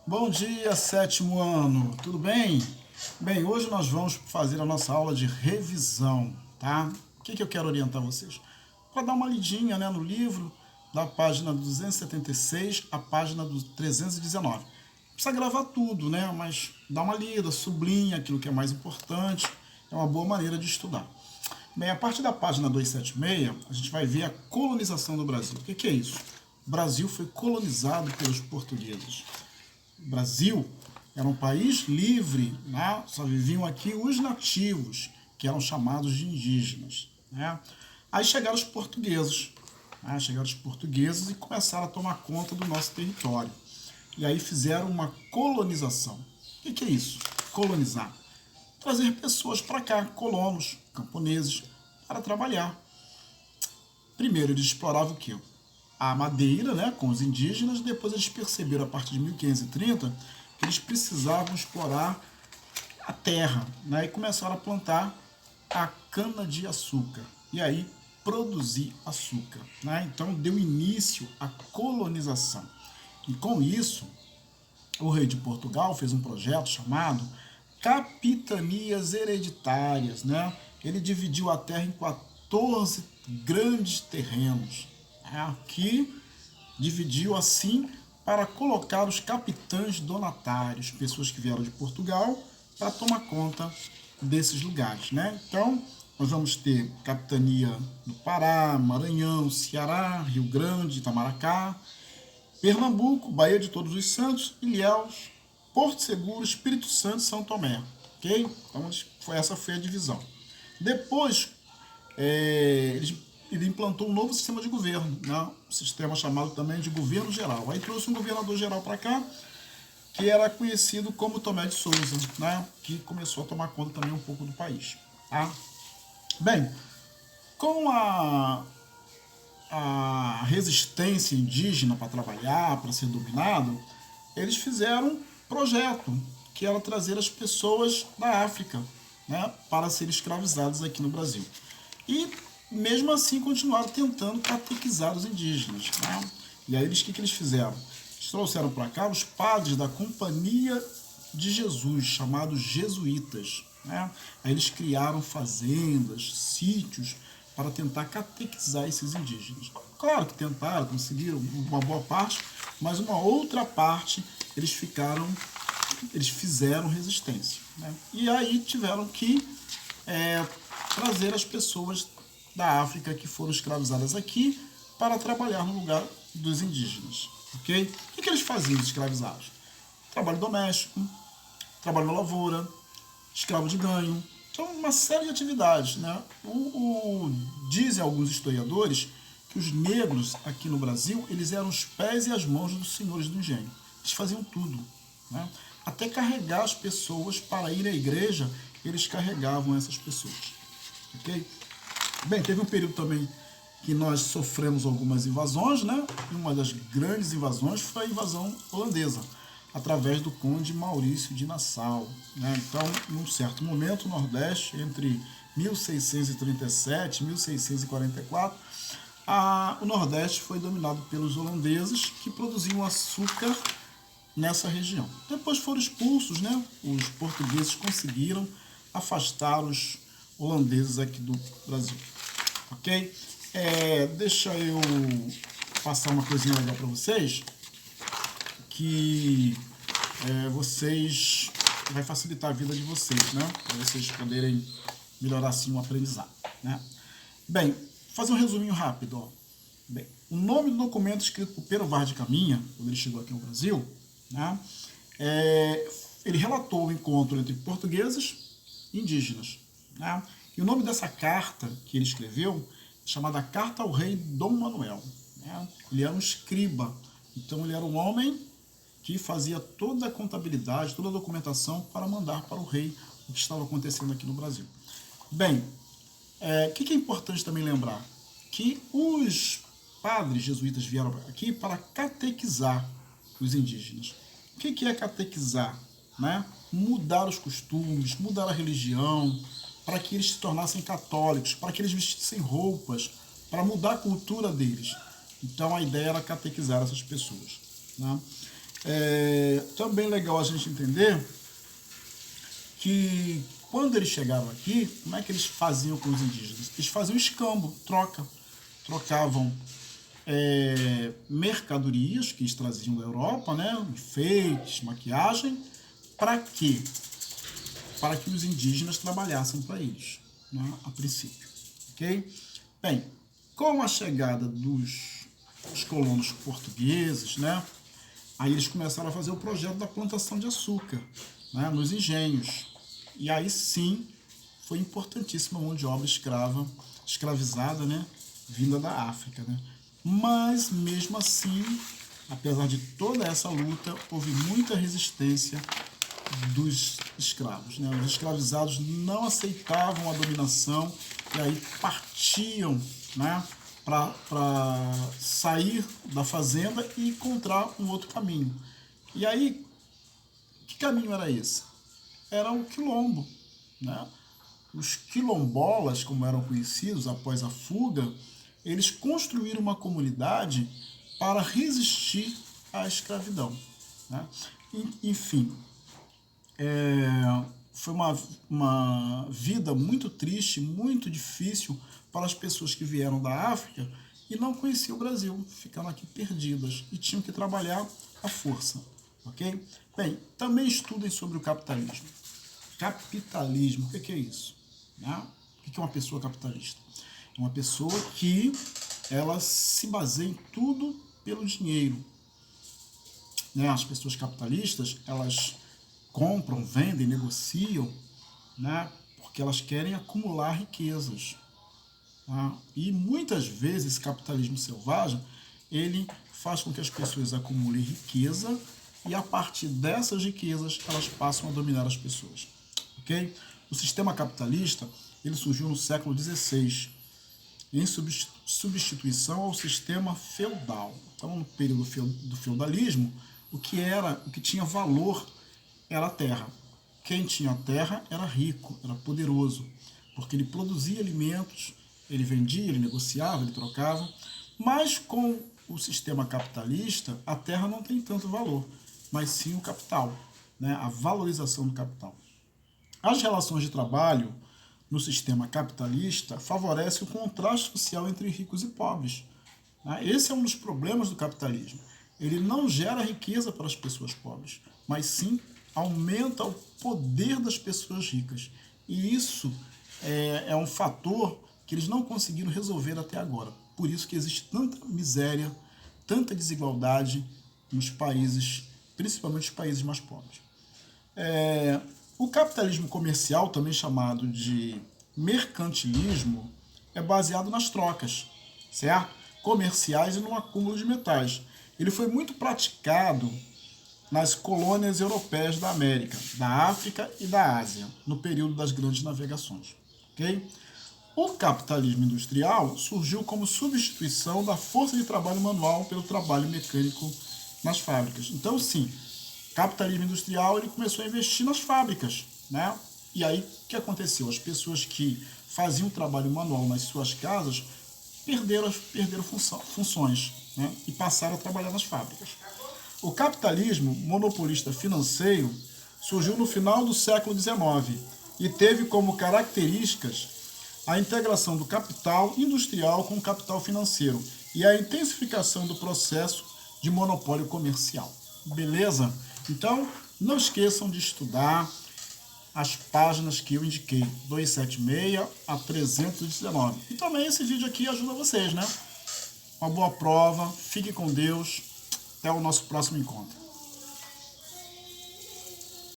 Bom dia, sétimo ano, tudo bem? Bem, hoje nós vamos fazer a nossa aula de revisão, tá? O que eu quero orientar vocês? Para dar uma lidinha, né, no livro, da página 276 à página do 319. Não precisa gravar tudo, né, mas dá uma lida, sublinha aquilo que é mais importante, é uma boa maneira de estudar. Bem, a partir da página 276, a gente vai ver a colonização do Brasil. O que é isso? O Brasil foi colonizado pelos portugueses. O Brasil era um país livre, né? Só viviam aqui os nativos, que eram chamados de indígenas. Né? Aí chegaram os portugueses, né? Chegaram os portugueses e começaram a tomar conta do nosso território. E aí fizeram uma colonização. O que é isso? Colonizar. Trazer pessoas para cá, colonos, camponeses, para trabalhar. Primeiro eles exploravam o quê? A madeira, né, com os indígenas. Depois eles perceberam, a partir de 1530, que eles precisavam explorar a terra, né, e começaram a plantar a cana-de-açúcar. E aí produzir açúcar. Né? Então deu início à colonização. E com isso, o rei de Portugal fez um projeto chamado Capitanias Hereditárias. Né? Ele dividiu a terra em 14 grandes terrenos, que dividiu assim para colocar os capitães donatários, pessoas que vieram de Portugal, para tomar conta desses lugares. Né? Então, nós vamos ter capitania do Pará, Maranhão, Ceará, Rio Grande, Itamaracá, Pernambuco, Baía de Todos os Santos, Ilhéus, Porto Seguro, Espírito Santo e São Tomé. Ok? Então, essa foi a divisão. Depois, ele implantou um novo sistema de governo, né? Um sistema chamado também de governo geral. Aí trouxe um governador geral para cá, que era conhecido como Tomé de Souza, né? Que começou a tomar conta também um pouco do país. Tá? Bem, com a resistência indígena para trabalhar, para ser dominado, eles fizeram um projeto que era trazer as pessoas da África, né, para serem escravizadas aqui no Brasil. E mesmo assim continuaram tentando catequizar os indígenas. Né? E aí o que eles fizeram? Eles trouxeram para cá os padres da Companhia de Jesus, chamados jesuítas. Né? Aí eles criaram fazendas, sítios, para tentar catequizar esses indígenas. Claro que tentaram, conseguiram uma boa parte, mas uma outra parte eles fizeram resistência. Né? E aí tiveram que trazer as pessoas da África que foram escravizadas aqui para trabalhar no lugar dos indígenas. Okay? O que eles faziam, os escravizados? Trabalho doméstico, trabalho na lavoura, escravo de ganho. Então, uma série de atividades. Né? Dizem alguns historiadores que os negros aqui no Brasil, eles eram os pés e as mãos dos senhores do engenho. Eles faziam tudo. Né? Até carregar as pessoas para ir à igreja, eles carregavam essas pessoas. Ok? Bem, teve um período também que nós sofremos algumas invasões, né? E uma das grandes invasões foi a invasão holandesa, através do conde Maurício de Nassau. Né? Então, num certo momento, o Nordeste, entre 1637 e 1644, o Nordeste foi dominado pelos holandeses, que produziam açúcar nessa região. Depois foram expulsos, né? Os portugueses conseguiram afastar os holandeses aqui do Brasil. Ok? Deixa eu passar uma coisinha legal para vocês, que vai facilitar a vida de vocês, né? Para vocês poderem melhorar assim o aprendizado, né? Bem, vou fazer um resuminho rápido. Ó. Bem, o nome do documento escrito por Pero Vaz de Caminha, quando ele chegou aqui no Brasil, né? Ele relatou o encontro entre portugueses e indígenas. Né? E o nome dessa carta que ele escreveu é chamada Carta ao Rei Dom Manuel. Né? Ele era um escriba, então ele era um homem que fazia toda a contabilidade, toda a documentação para mandar para o rei o que estava acontecendo aqui no Brasil. Bem, o que é importante também lembrar? Que os padres jesuítas vieram aqui para catequizar os indígenas. O que é catequizar? Né? Mudar os costumes, mudar a religião, para que eles se tornassem católicos, para que eles vestissem roupas, para mudar a cultura deles. Então a ideia era catequizar essas pessoas. Né? Também legal a gente entender que quando eles chegavam aqui, como é que eles faziam com os indígenas? Eles faziam escambo, trocavam mercadorias que eles traziam da Europa, né? Enfeites, maquiagem, para quê? Para que os indígenas trabalhassem para eles, né? A princípio, ok? Bem, com a chegada dos colonos portugueses, né? Aí eles começaram a fazer o projeto da plantação de açúcar, né, nos engenhos. E aí sim foi importantíssima a mão de obra escravizada, né, vinda da África. Né? Mas mesmo assim, apesar de toda essa luta, houve muita resistência dos escravos. Né? Os escravizados não aceitavam a dominação e aí partiam, né, para sair da fazenda e encontrar um outro caminho. E aí, que caminho era esse? Era o quilombo. Né? Os quilombolas, como eram conhecidos após a fuga, eles construíram uma comunidade para resistir à escravidão. Né? Enfim, foi uma vida muito triste, muito difícil para as pessoas que vieram da África e não conheciam o Brasil, ficando aqui perdidas e tinham que trabalhar à força. Ok? Bem, também estudem sobre o capitalismo. Capitalismo, o que é isso? Né? O que é uma pessoa capitalista? É uma pessoa que ela se baseia em tudo pelo dinheiro. Né? As pessoas capitalistas, elas compram, vendem, negociam, né? Porque elas querem acumular riquezas. Tá? E muitas vezes esse capitalismo selvagem, ele faz com que as pessoas acumulem riqueza e a partir dessas riquezas elas passam a dominar as pessoas. Okay? O sistema capitalista ele surgiu no século XVI, em substituição ao sistema feudal. Então, no período do feudalismo, o que tinha valor era a terra. Quem tinha terra era rico, era poderoso, porque ele produzia alimentos, ele vendia, ele negociava, ele trocava. Mas com o sistema capitalista, a terra não tem tanto valor, mas sim o capital, né? A valorização do capital. As relações de trabalho no sistema capitalista favorecem o contraste social entre ricos e pobres. Né? Esse é um dos problemas do capitalismo. Ele não gera riqueza para as pessoas pobres, mas sim aumenta o poder das pessoas ricas. E isso é um fator que eles não conseguiram resolver até agora. Por isso que existe tanta miséria, tanta desigualdade nos países, principalmente os países mais pobres. O capitalismo comercial, também chamado de mercantilismo, é baseado nas trocas, certo? Comerciais e no acúmulo de metais. Ele foi muito praticado nas colônias europeias da América, da África e da Ásia, no período das grandes navegações. Okay? O capitalismo industrial surgiu como substituição da força de trabalho manual pelo trabalho mecânico nas fábricas. Então, sim, capitalismo industrial ele começou a investir nas fábricas, né? E aí o que aconteceu? As pessoas que faziam trabalho manual nas suas casas perderam funções, né? E passaram a trabalhar nas fábricas. O capitalismo monopolista financeiro surgiu no final do século XIX e teve como características a integração do capital industrial com o capital financeiro e a intensificação do processo de monopólio comercial. Beleza? Então, não esqueçam de estudar as páginas que eu indiquei, 276 a 319. E também esse vídeo aqui ajuda vocês, né? Uma boa prova, fique com Deus, até o nosso próximo encontro.